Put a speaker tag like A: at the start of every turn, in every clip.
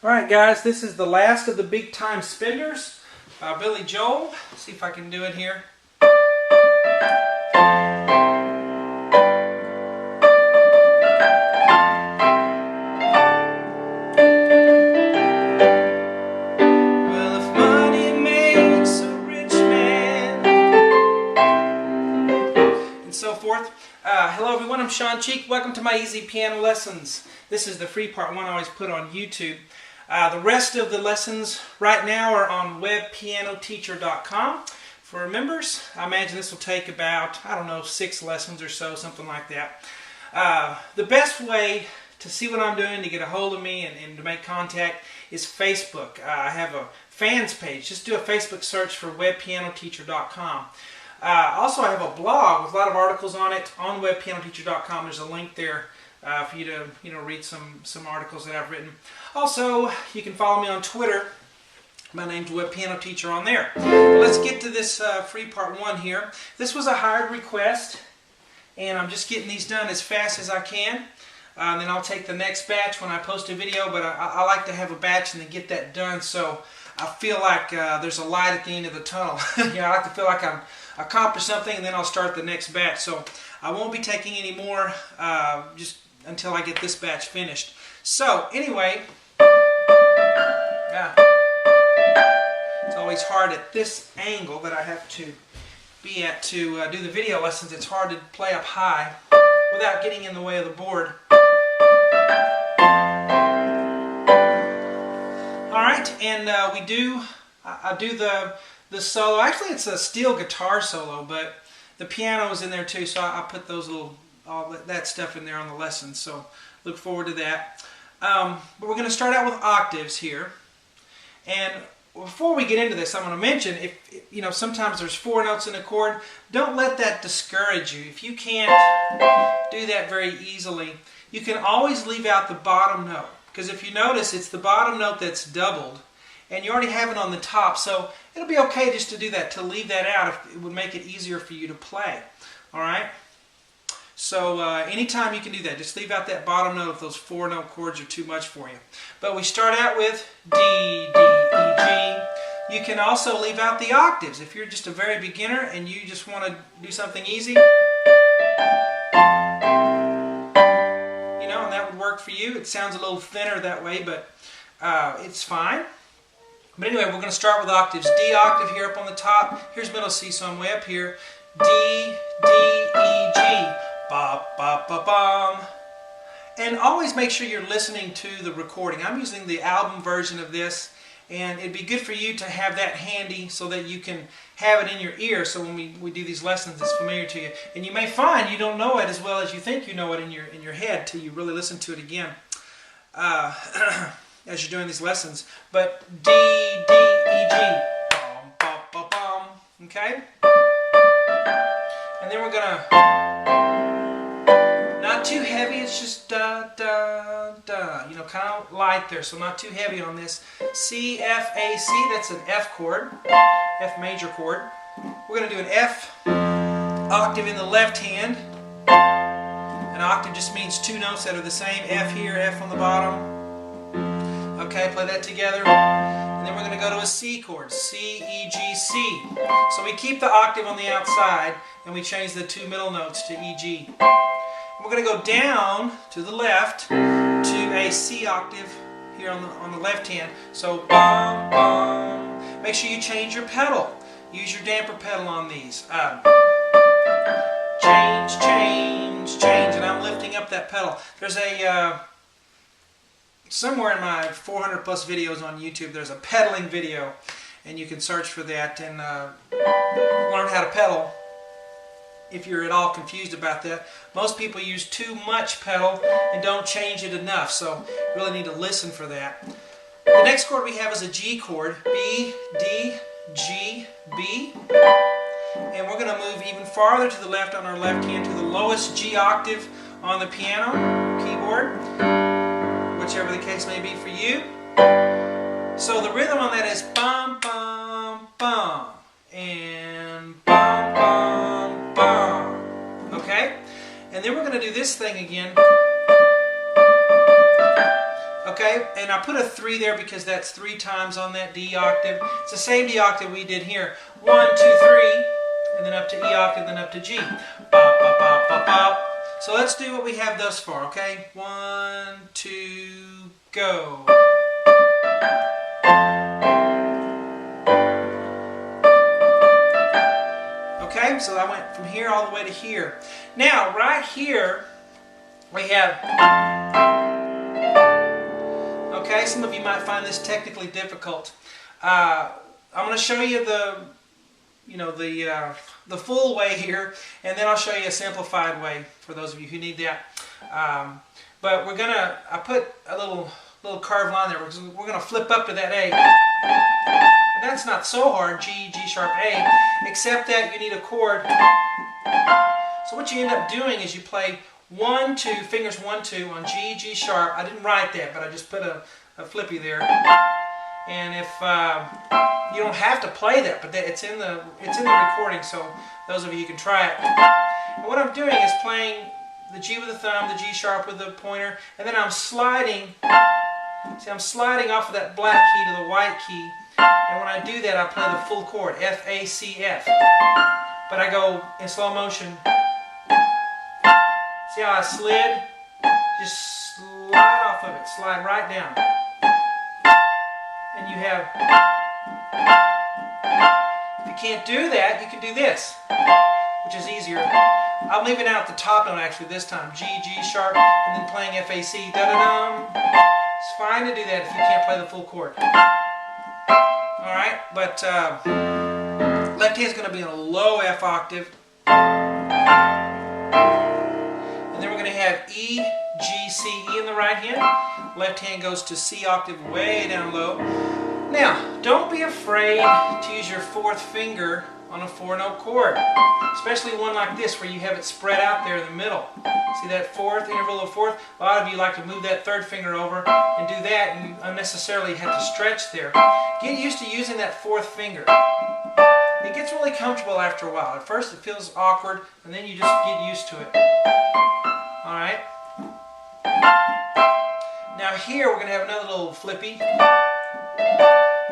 A: Alright guys, this is the last of the big time spenders by Billy Joel. See if I can do it here. Well, if money makes a rich man, and so forth. Hello everyone, I'm Shawn. Welcome to my easy piano lessons. This is the free part one I always put on YouTube. The rest of the lessons right now are on webpianoteacher.com for members. I imagine this will take about, 6 lessons or so, something like that. The best way to see what I'm doing, to get a hold of me and to make contact is Facebook. I have a fans page. Just do a Facebook search for webpianoteacher.com. Also, I have a blog with a lot of articles on it on webpianoteacher.com. There's a link there for you to read some articles that I've written. Also, you can follow me on Twitter. My name's Web Piano Teacher on there. Well, let's get to this free part one here. This was a hired request, and I'm just getting these done as fast as I can. And then I'll take the next batch when I post a video, but I like to have a batch and then get that done, so I feel like there's a light at the end of the tunnel. I like to feel like I'm accomplished something, and then I'll start the next batch. So I won't be taking any more just until I get this batch finished. So anyway, it's always hard at this angle that I have to be at to do the video lessons. It's hard to play up high without getting in the way of the board. Alright, and I do the solo. Actually, it's a steel guitar solo, but the piano is in there too, so I put those all that stuff in there on the lesson, so look forward to that. But we're going to start out with octaves here. And before we get into this, I'm going to mention, if sometimes there's 4 notes in a chord, don't let that discourage you. If you can't do that very easily, you can always leave out the bottom note. Because if you notice, it's the bottom note that's doubled, and you already have it on the top, so it'll be okay just to do that, to leave that out. If it would make it easier for you to play. Alright? So anytime you can do that, just leave out that bottom note if those 4 note chords are too much for you. But we start out with D, D, E, G. You can also leave out the octaves if you're just a very beginner and you just want to do something easy. And that would work for you. It sounds a little thinner that way, but it's fine. But anyway, we're going to start with octaves. D octave here up on the top. Here's middle C, so I'm way up here. D, D, E, G. Ba, ba, ba, bum. And always make sure you're listening to the recording. I'm using the album version of this, and it'd be good for you to have that handy so that you can have it in your ear, so when we do these lessons it's familiar to you. And you may find you don't know it as well as you think you know it in your head till you really listen to it again as you're doing these lessons. But D, D, E, G. Bum, bum, bum, bum. Okay? And then we're going to, not too heavy, it's just da, da, da. Kind of light there, so not too heavy on this. C, F, A, C, that's an F chord, F major chord. We're going to do an F octave in the left hand. An octave just means 2 notes that are the same. F here, F on the bottom. Okay, play that together. And then we're going to go to a C chord, C, E, G, C. So we keep the octave on the outside, and we change the 2 middle notes to E, G. We're going to go down to the left to a C octave here on the left hand. So bum, bum. Make sure you change your pedal. Use your damper pedal on these. Change, change, change. And I'm lifting up that pedal. There's a somewhere in my 400 plus videos on YouTube, there's a pedaling video, and you can search for that and learn how to pedal if you're at all confused about that. Most people use too much pedal and don't change it enough, so you really need to listen for that. The next chord we have is a G chord, B, D, G, B. And we're going to move even farther to the left on our left hand to the lowest G octave on the piano keyboard, whichever the case may be for you. So the rhythm on that is bum, bum, bum, and bum, bum, bum. Okay? And then we're going to do this thing again. Okay, and I put a 3 there because that's 3 times on that D octave. It's the same D octave we did here. 1, 2, 3, and then up to E octave, then up to G. Bop, bop, bop, bop, bop. So let's do what we have thus far, okay? 1, 2, go. Okay, so I went from here all the way to here. Now, right here, we have... Okay, some of you might find this technically difficult. I'm going to show you the full way here, and then I'll show you a simplified way for those of you who need that. But I put a little curved line there because we're going to flip up to that A. And that's not so hard, G, G sharp, A, except that you need a chord. So what you end up doing is you play 1, 2, fingers 1, 2 on G, G sharp. I didn't write that, but I just put a flippy there. And if you don't have to play that, but it's in the recording, so those of you can try it. And what I'm doing is playing the G with the thumb, the G sharp with the pointer, and then I'm sliding. See, I'm sliding off of that black key to the white key, and when I do that, I play the full chord, F, A, C, F. But I go in slow motion. See how I slid? Just slide off of it, slide right down. And you have, if you can't do that, you can do this, which is easier. I'm leaving out the top note actually this time, G, G sharp, and then playing F, A, C, da-da-dum. It's fine to do that if you can't play the full chord. Alright, but left hand's going to be in a low F octave. And then we're going to have E, G, C, E in the right hand. Left hand goes to C octave way down low. Now, don't be afraid to use your 4th finger on a 4-note chord, especially one like this where you have it spread out there in the middle. See that 4th, interval of 4th? A lot of you like to move that 3rd finger over and do that, and you unnecessarily have to stretch there. Get used to using that 4th finger. It gets really comfortable after a while. At first it feels awkward, and then you just get used to it. Alright? Now here we're going to have another little flippy,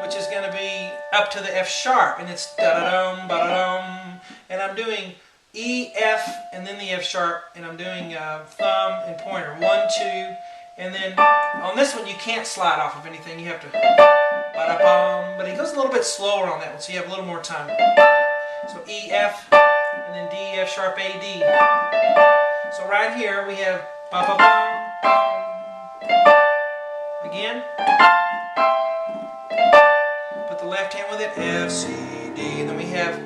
A: which is going to be up to the F sharp, and it's da-da-dum, ba-da-dum, and I'm doing E, F, and then the F sharp, and I'm doing thumb and pointer, 1, 2, and then on this one you can't slide off of anything, you have to ba-da-bum, but it goes a little bit slower on that one, so you have a little more time. So E, F, and then D, F sharp, A, D. So right here we have ba-ba-bum, again. Put the left hand with it, F, C, D, and then we have.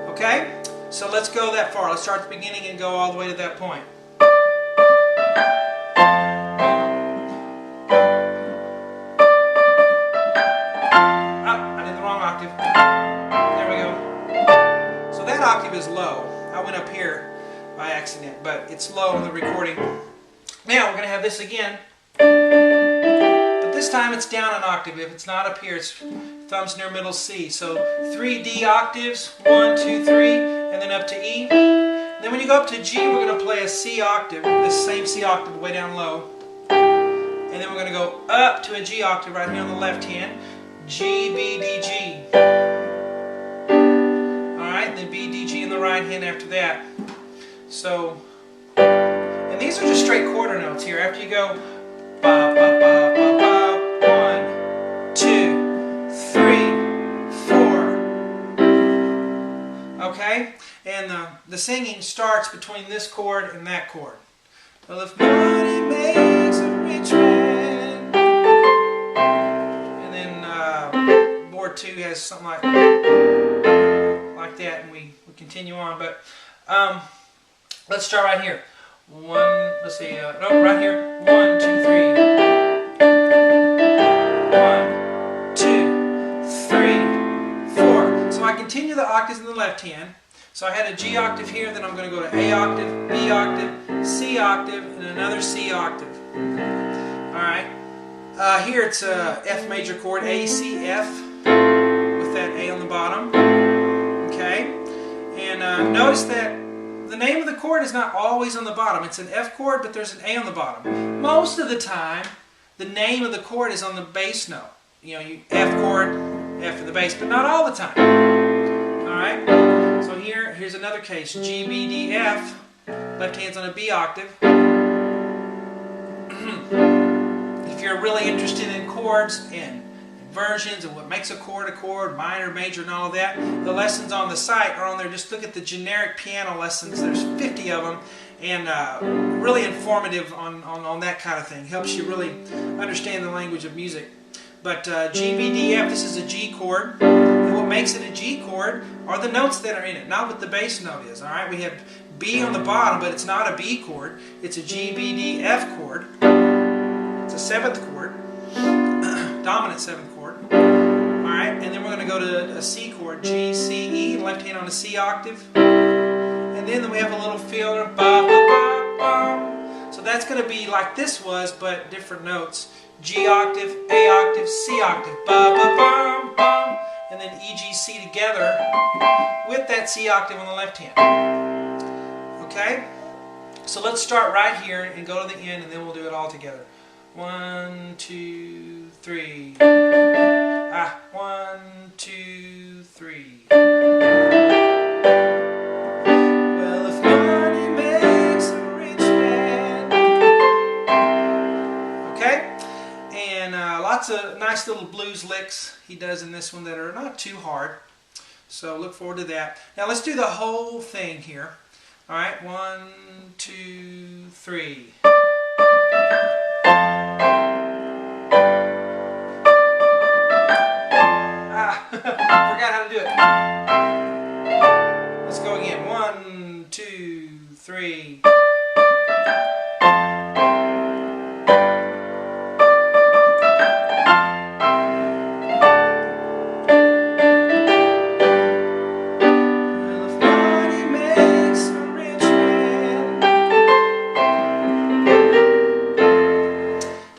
A: Okay? So let's go that far. Let's start at the beginning and go all the way to that point. I did the wrong octave. There we go. So that octave is low. I went up here by accident, but it's low in the recording. Now we're going to have this again, but this time it's down an octave. If it's not up here, it's thumbs near middle C. So 3 D octaves, 1, 2, 3, and then up to E. Then when you go up to G, we're going to play a C octave, this same C octave way down low. And then we're going to go up to a G octave right here on the left hand, G, B, D, G. Alright, and then B, D, G in the right hand after that. So, and these are just straight quarter notes here. After you go, ba, ba, ba, ba, ba, 1, 2, 3, 4. Okay? And the singing starts between this chord and that chord. Well, if money makes a rich man. And then board 2 has something like that, and we continue on. But let's start right here. Let's see, no, right here. 1, 2, 3. 1, 2, 3, 4. So I continue the octaves in the left hand. So I had a G octave here, then I'm going to go to A octave, B octave, C octave, and another C octave. Alright. Here it's a F major chord, A, C, F, with that A on the bottom. Okay. And notice that the name of the chord is not always on the bottom. It's an F chord, but there's an A on the bottom. Most of the time, the name of the chord is on the bass note. You know, you F chord, F for the bass, but not all the time. Alright? So here's another case. G, B, D, F. Left hand's on a B octave. If you're really interested in chords and inversions and what makes a chord, minor, major, and all of that, the lessons on the site are on there. Just look at the generic piano lessons. There's 50 of them, and really informative on that kind of thing. Helps you really understand the language of music. But G, B, D, F, this is a G chord. And what makes it a G chord are the notes that are in it, not what the bass note is. All right, we have B on the bottom, but it's not a B chord. It's a G, B, D, F chord. It's a 7th chord, dominant 7th chord. Alright, and then we're going to go to a C chord, G, C, E, left hand on a C octave. And then we have a little filler, ba, ba, ba, ba. So that's going to be like this was, but different notes. G octave, A octave, C octave, ba, ba, ba, ba. And then E, G, C together with that C octave on the left hand. Okay? So let's start right here and go to the end, and then we'll do it all together. 1, 2, 3. 1, 2, 3. Well, if money makes a rich man. Okay? And lots of nice little blues licks he does in this one that are not too hard. So look forward to that. Now let's do the whole thing here. Alright, 1, 2, 3. Forgot how to do it. Let's go again. 1, 2, 3. Well, if money makes a rich man.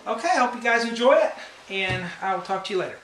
A: Okay, I hope you guys enjoy it, and I will talk to you later.